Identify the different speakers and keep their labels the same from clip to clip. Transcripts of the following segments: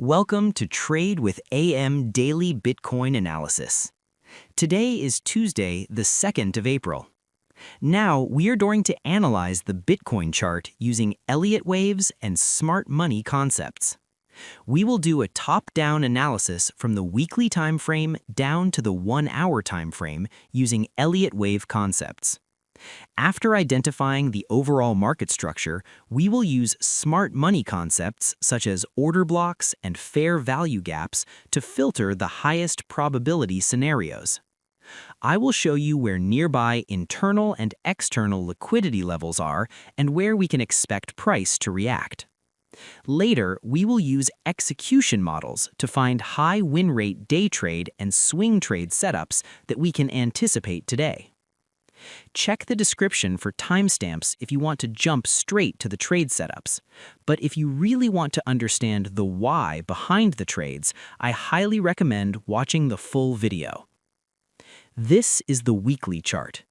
Speaker 1: Welcome to Trade with AM Daily Bitcoin Analysis. Today is Tuesday, the 2nd of April. Now, we are going to analyze the Bitcoin chart using Elliott waves and smart money concepts. We will do a top-down analysis from the weekly time frame down to the 1-hour time frame using Elliott wave concepts. After identifying the overall market structure, we will use smart money concepts such as order blocks and fair value gaps to filter the highest probability scenarios. I will show you where nearby internal and external liquidity levels are and where we can expect price to react. Later, we will use execution models to find high win rate day trade and swing trade setups that we can anticipate today. Check the description for timestamps if you want to jump straight to the trade setups. But if you really want to understand the why behind the trades, I highly recommend watching the full video. This is the weekly chart.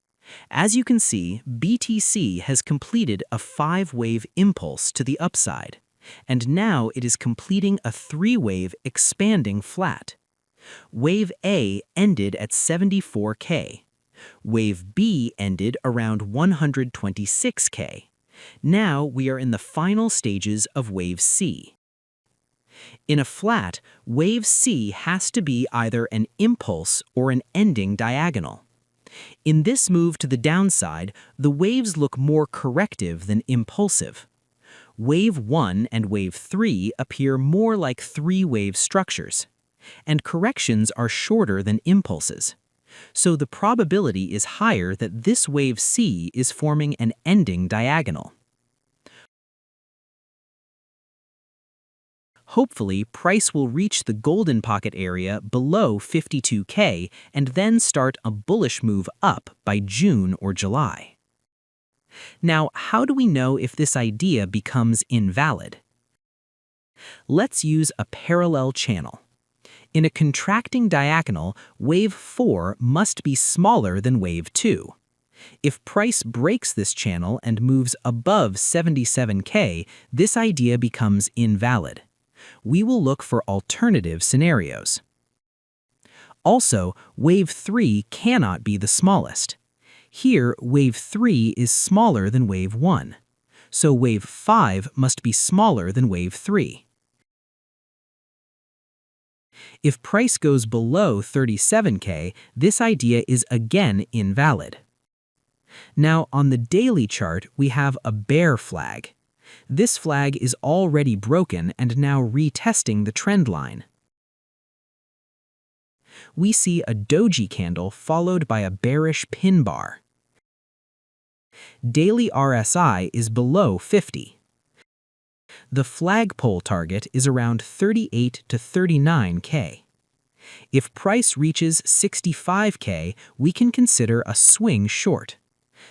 Speaker 1: As you can see, BTC has completed a 5-wave impulse to the upside, and now it is completing a 3-wave expanding flat. Wave A ended at 74K. Wave B ended around 126K. Now we are in the final stages of Wave C. In a flat, Wave C has to be either an impulse or an ending diagonal. In this move to the downside, the waves look more corrective than impulsive. Wave 1 and Wave 3 appear more like 3-wave structures, and corrections are shorter than impulses. So the probability is higher that this wave C is forming an ending diagonal. Hopefully, price will reach the golden pocket area below 52K and then start a bullish move up by June or July. Now, how do we know if this idea becomes invalid? Let's use a parallel channel. In a contracting diagonal, wave 4 must be smaller than wave 2. If price breaks this channel and moves above 77K, this idea becomes invalid. We will look for alternative scenarios. Also, wave 3 cannot be the smallest. Here, wave 3 is smaller than wave 1. So wave 5 must be smaller than wave 3. If price goes below 37K, this idea is again invalid. Now, on the daily chart, we have a bear flag. This flag is already broken and now retesting the trend line. We see a doji candle followed by a bearish pin bar. Daily RSI is below 50. The flagpole target is around 38 to 39K. If price reaches 65K, we can consider a swing short.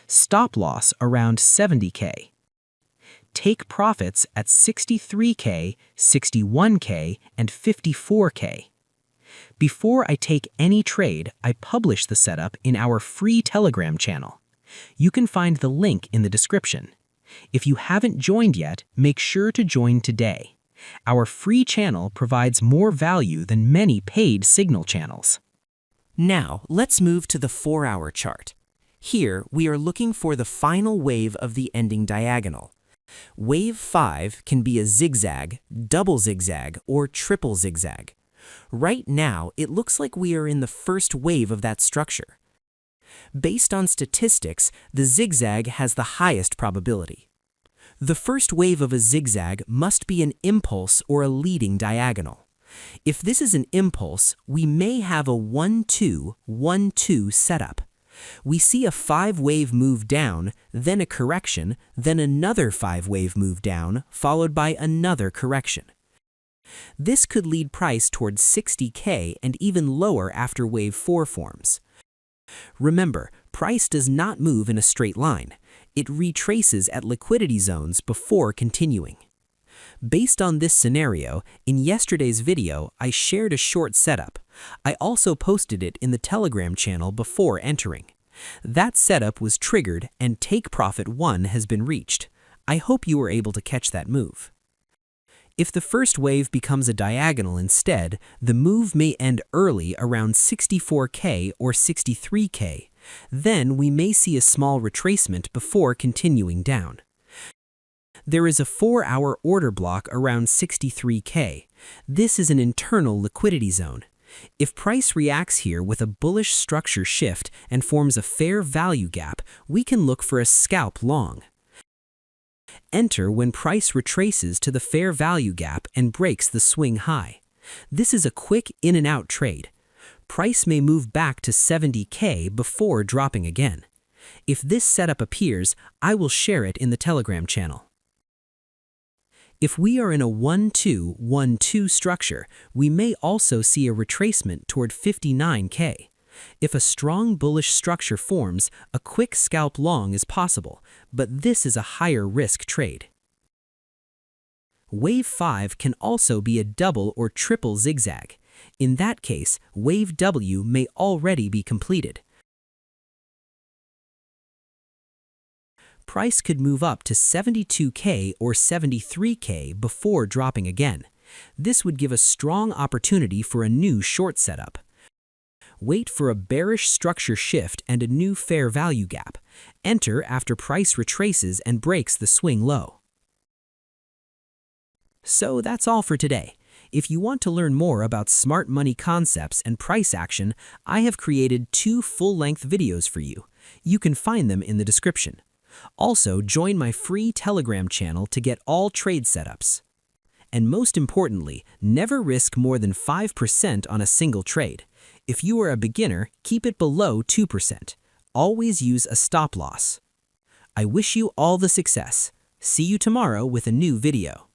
Speaker 1: Stop loss around 70K. Take profits at 63K, 61K, and 54K. Before I take any trade, I publish the setup in our free Telegram channel. You can find the link in the description. If you haven't joined yet, make sure to join today. Our free channel provides more value than many paid signal channels.
Speaker 2: Now, let's move to the 4-hour chart. Here, we are looking for the final wave of the ending diagonal. Wave 5 can be a zigzag, double zigzag, or triple zigzag. Right now, it looks like we are in the first wave of that structure. Based on statistics, the zigzag has the highest probability. The first wave of a zigzag must be an impulse or a leading diagonal. If this is an impulse, we may have a 1-2, 1-2 setup. We see a 5-wave move down, then a correction, then another 5-wave move down, followed by another correction. This could lead price towards 60K and even lower after wave 4 forms. Remember, price does not move in a straight line. It retraces at liquidity zones before continuing. Based on this scenario, in yesterday's video, I shared a short setup. I also posted it in the Telegram channel before entering. That setup was triggered and take profit 1 has been reached. I hope you were able to catch that move. If the first wave becomes a diagonal instead, the move may end early around 64K or 63K. Then we may see a small retracement before continuing down. There is a 4-hour order block around 63K. This is an internal liquidity zone. If price reacts here with a bullish structure shift and forms a fair value gap, we can look for a scalp long. Enter when price retraces to the fair value gap and breaks the swing high. This is a quick in and out trade. Price may move back to 70K before dropping again. If this setup appears, I will share it in the Telegram channel. If we are in a 1-2-1-2 structure, we may also see a retracement toward 59K. If a strong bullish structure forms, a quick scalp long is possible, but this is a higher risk trade. Wave 5 can also be a double or triple zigzag. In that case, wave W may already be completed. Price could move up to 72K or 73K before dropping again. This would give a strong opportunity for a new short setup. Wait for a bearish structure shift and a new fair value gap. Enter after price retraces and breaks the swing low. So that's all for today. If you want to learn more about smart money concepts and price action, I have created 2 full-length videos for you. You can find them in the description. Also, join my free Telegram channel to get all trade setups. And most importantly, never risk more than 5% on a single trade. If you are a beginner, keep it below 2%. Always use a stop loss. I wish you all the success. See you tomorrow with a new video.